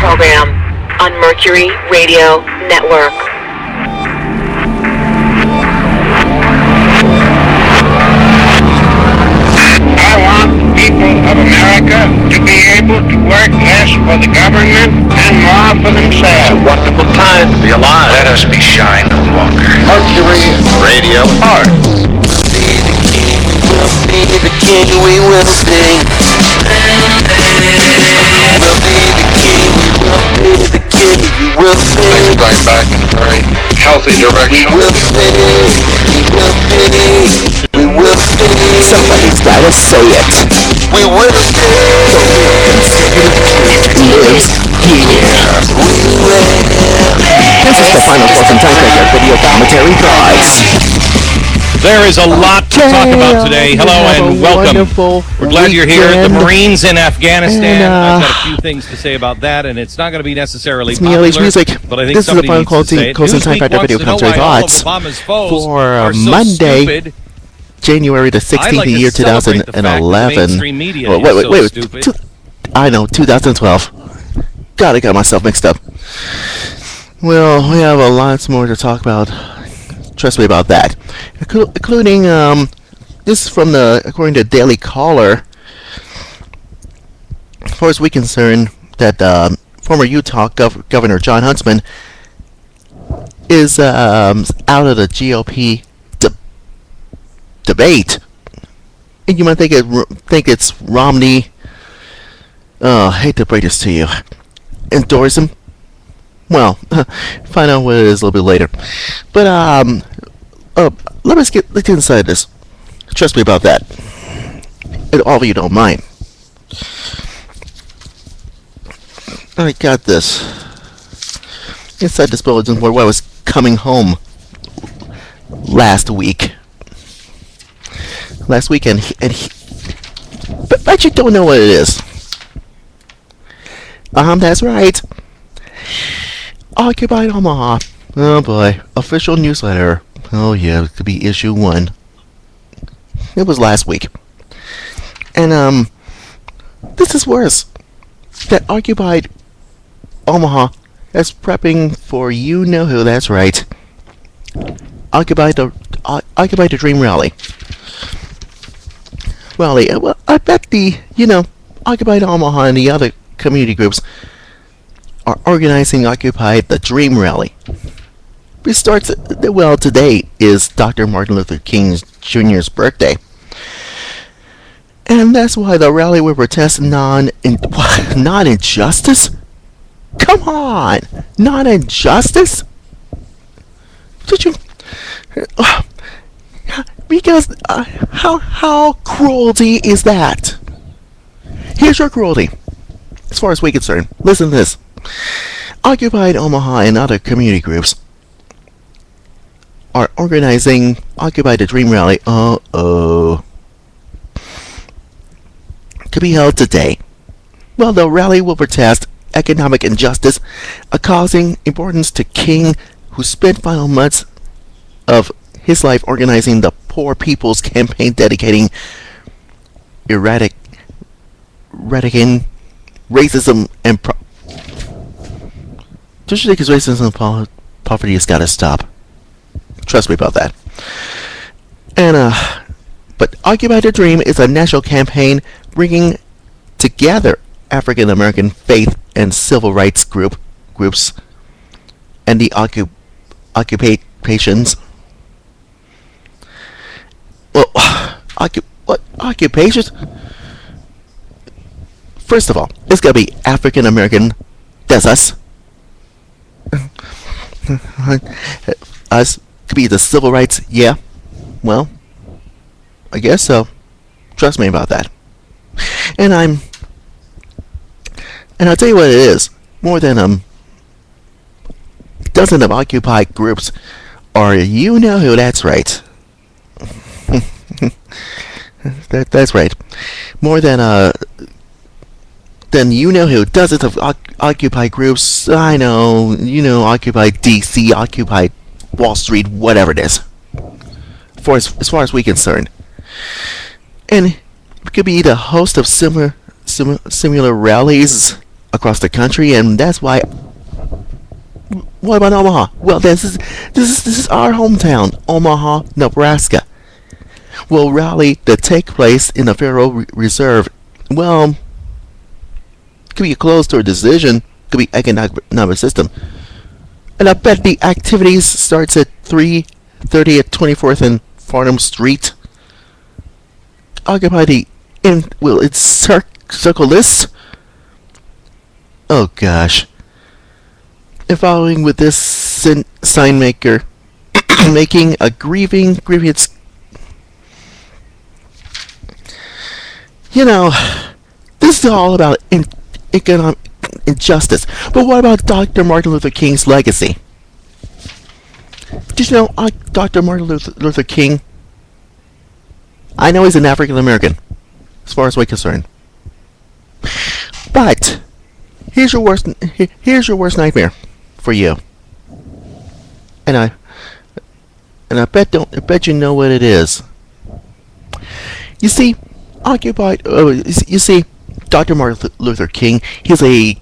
program on Mercury Radio Network. I want the people of America to be able to work less for the government and more for themselves. It's a wonderful time to be alive. Let us be shy no longer. Mercury Radio Art. Be the king, we will be. We'll be the king, we will be the king, we will be. Things going back in a very healthy direction. We will be, we will be, we will be. Somebody's gotta say it. We will be. Lives here. We will. This is the final thoughts and TimeFactor video commentary thoughts. There is a lot to talk about today. Hello and welcome. We're glad you're here. The Marines in Afghanistan. I've got a few things to say about that, and it's not going to be necessarily popular, music. but I think this is the final close and TimeFactor video commentary thoughts for Monday, January the 16th, the year 2011. Wait. I know, 2012. God, I got myself mixed up. Well, we have a lot more to talk about. Trust me about that, including this is from according to Daily Caller. As far as we're concerned, that former Utah Governor Jon Huntsman is out of the GOP debate, and you might think it's Romney. I hate to break this to you. Endorse him. Well, find out what it is a little bit later. But let's get inside this. Trust me about that. And all of you don't mind. I got this inside this bulletin board while I was coming home last weekend, but you don't know what it is. That's right. Occupied Omaha. Oh boy. Official newsletter. Oh yeah, it could be issue 1. It was last week. And this is worse. That Occupied Omaha is prepping for you know who, that's right. Occupy the Dream Rally. Well, I bet Occupied Omaha and the other community groups are organizing Occupy the Dream Rally. It starts, well, today is Dr. Martin Luther King Jr.'s birthday. And that's why the rally will protest non-injustice? Come on! Non-injustice? Did you... because, how cruelty is that? Here's your cruelty. As far as we're concerned, listen to this. Occupied Omaha and other community groups are organizing Occupy the Dream Rally. To be held today. Well, the rally will protest economic injustice, causing importance to King, who spent final months of his life organizing the Poor People's Campaign, dedicating eradicating racism and just because racism and poverty has got to stop. Trust me about that. And but Occupy the Dream is a national campaign bringing together African American faith and civil rights groups and the occupations. Well, what occupations? First of all, it's gonna be African American. That's us. Us could be the civil rights. Yeah. Well, I guess so. Trust me about that. And I'll tell you what it is. More than a dozen of Occupy groups are you know who. That's right. That's right. More than you know who. Dozens of Occupy groups. I know. Occupy DC, Occupy Wall Street, whatever it is. As far as we're concerned. And it could be the host of similar rallies across the country, and that's why. What about Omaha? Well, this is our hometown, Omaha, Nebraska. Will rally to take place in the Federal Reserve. Well, could be close to a decision. Could be economic system. And I bet the activities starts at 3:30 at 24th and Farnham Street. Occupy the will it circle this? Oh gosh. And following with this sign maker making a grievance. You know, this is all about economic injustice. But what about Dr. Martin Luther King's legacy? Did you know Dr. Martin Luther King? I know he's an African American, as far as we're concerned. But here's your worst nightmare for you. And I bet you know what it is. You see, Dr. Martin Luther King, he's a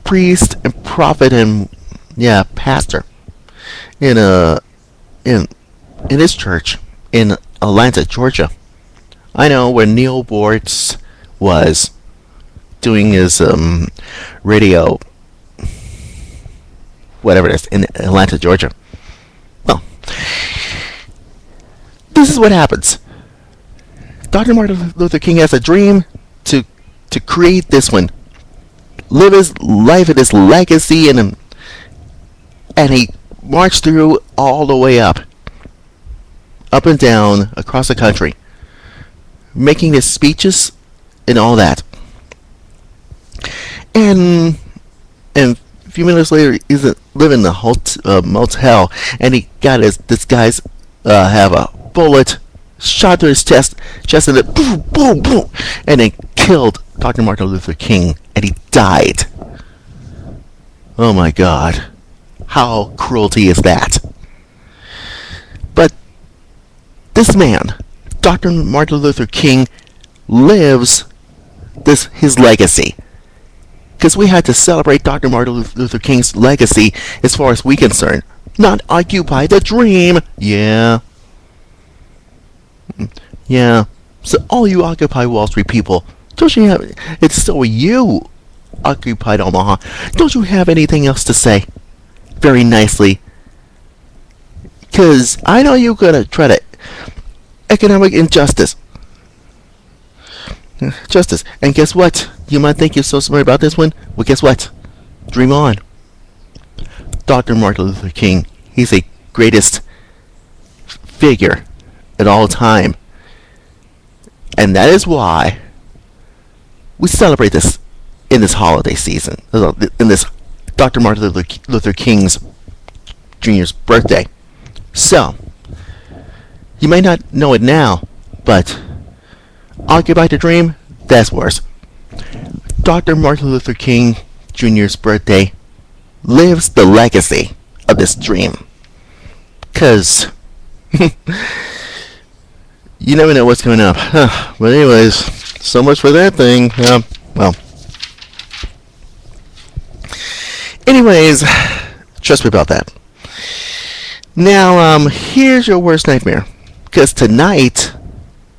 priest and prophet and pastor in his church in Atlanta, Georgia. I know where Neil Bortz was doing his radio, whatever it is, in Atlanta, Georgia. Well, this is what happens. Dr. Martin Luther King has a dream to create this one, live his life and his legacy, and he marched through all the way up and down across the country, making his speeches and all that. And a few minutes later, he's living in the motel, and he got this guy's have a bullet shot through his chest, and it boom, boom, boom, and it killed Dr. Martin Luther King, and he died. Oh my God, how cruelty is that? But this man, Dr. Martin Luther King, lives his legacy. Because we had to celebrate Dr. Martin Luther King's legacy as far as we're concerned. Not occupy the dream. Yeah. So all you Occupy Wall Street people, don't you have... It's still you, Occupied Omaha. Don't you have anything else to say? Very nicely. Because I know you're going to try to... Economic injustice. Justice. And guess what? You might think you're so smart about this one. Well, guess what? Dream on. Dr. Martin Luther King, he's the greatest figure at all time. And that is why we celebrate this in this holiday season, in this Dr. Martin Luther King's Jr.'s birthday. So, you may not know it now, but Occupy the Dream, that's worse. Dr. Martin Luther King Jr.'s birthday lives the legacy of this dream. 'Cause you never know what's coming up. But anyways, so much for that thing. Well. Anyways, trust me about that. Now, here's your worst nightmare. Because tonight,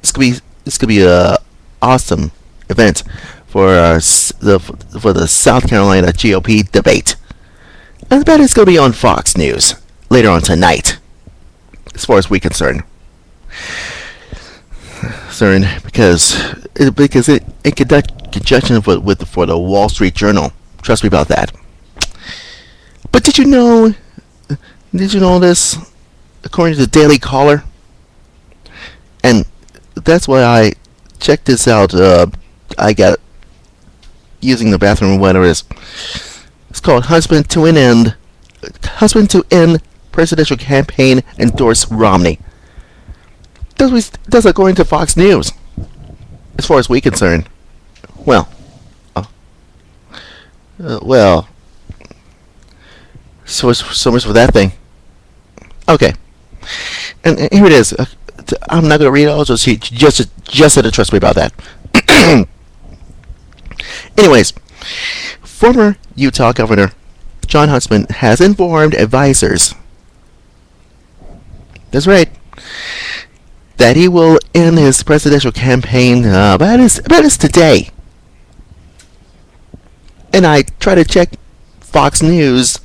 it's gonna be a awesome event for the South Carolina GOP debate. And I bet it's gonna be on Fox News later on tonight, as far as we're concerned. Because it conduct conjunction for the Wall Street Journal. Trust me about that. But did you know this? According to the Daily Caller, and that's why I checked this out. I got using the bathroom, whatever it is. It's called Husband to End Presidential Campaign Endorse Romney. That's according to Fox News. As far as we're concerned. Well. So much for that thing. Okay. And here it is. I'm not going to read it all, just to trust me about that. Anyways, Former Utah Governor Jon Huntsman has informed advisors, that's right, that he will end his presidential campaign about his today. And I try to check Fox News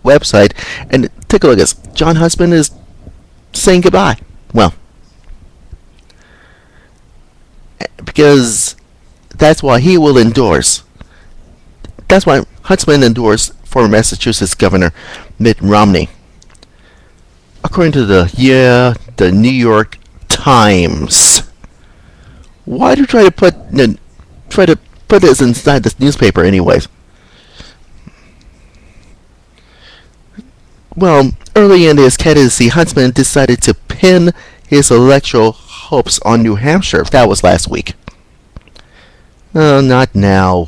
website and take a look at this. Jon Huntsman is saying goodbye. Well, because that's why he will endorse. That's why Huntsman endorsed former Massachusetts Governor Mitt Romney. According to the New York Times. Why do you try to put this inside this newspaper anyways? Well, early in his candidacy, Huntsman decided to pin his electoral hopes on New Hampshire. That was last week. Not now.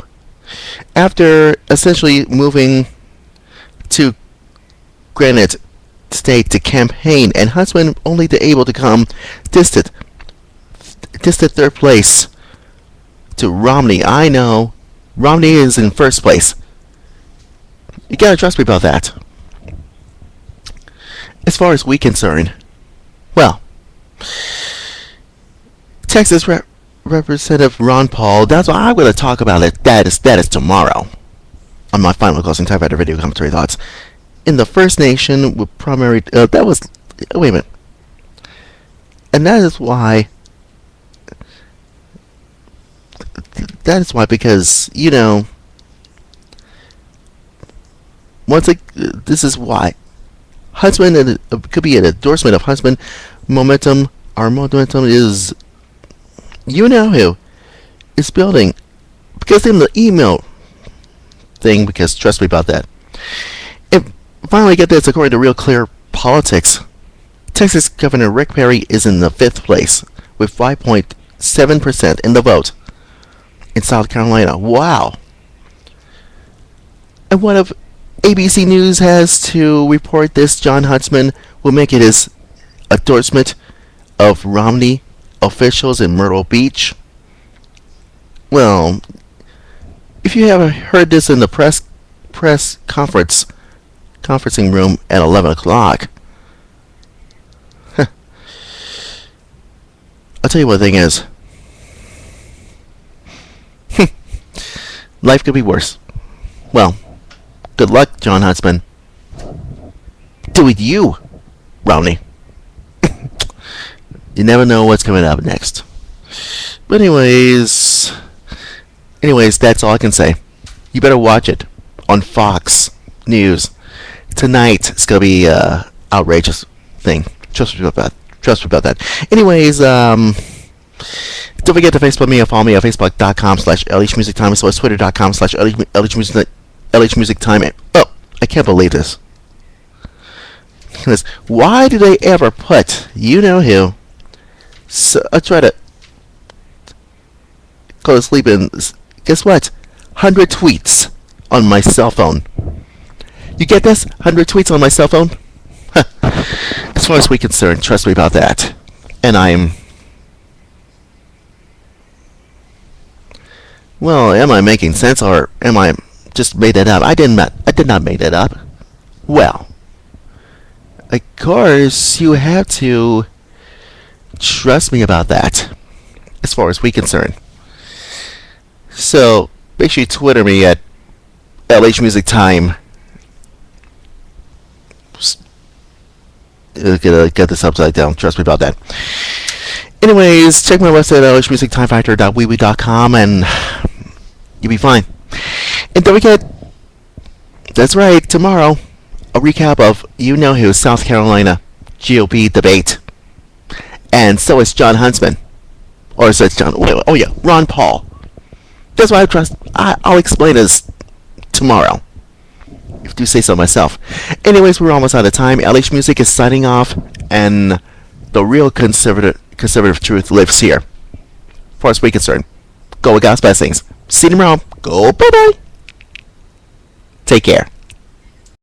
After essentially moving to Granite State to campaign, and Huntsman only able to come distant third place to Romney. I know. Romney is in first place. You gotta trust me about that. As far as we're concerned, well, Texas Representative Ron Paul, that's what I'm going to talk about. That is tomorrow on my final closing TimeFactor video commentary thoughts. In the First Nation with primary, wait a minute. And that is why, because, you know, this is why. Huntsman, it could be an endorsement of Huntsman. Our momentum is, you know who, is building. Because in the email thing, because trust me about that. And finally get this, according to Real Clear Politics, Texas Governor Rick Perry is in the 5th place with 5.7% in the vote in South Carolina. Wow. And what if ABC News has to report this? Jon Huntsman will make it his endorsement of Romney officials in Myrtle Beach. Well, if you haven't heard this in the press conferencing room at 11 o'clock, I'll tell you what the thing is. Life could be worse. Well, good luck, Jon Huntsman. Do it you, Romney. You never know what's coming up next. But anyways, that's all I can say. You better watch it on Fox News. Tonight, it's going to be an outrageous thing. Trust me about that. Anyways, don't forget to Facebook me or follow me at facebook.com/LHmusicTime, as well as twitter.com/LHmusicTime. Oh, I can't believe this. Why do they ever put, you know who? So I try to go to sleep and guess what? 100 tweets on my cell phone. You get this? 100 tweets on my cell phone? As far as we're concerned, trust me about that. And well, am I making sense or am I just made it up? I did not make it up. Well, of course, you have to trust me about that, as far as we're concerned. So, make sure you Twitter me at LHmusicTime. Get this upside down. Trust me about that. Anyways, check my website at lhmusictimefactor.weebly.com and you'll be fine. And don't forget, that's right, tomorrow, a recap of you know who, South Carolina GOP debate. And so is Jon Huntsman. Or so it's Ron Paul. That's why I'll explain this tomorrow, if I do say so myself. Anyways, we're almost out of time. LH Music is signing off, and the real conservative truth lives here. As far as we're concerned, go with God's blessings. See you tomorrow. Go, bye-bye. Take care.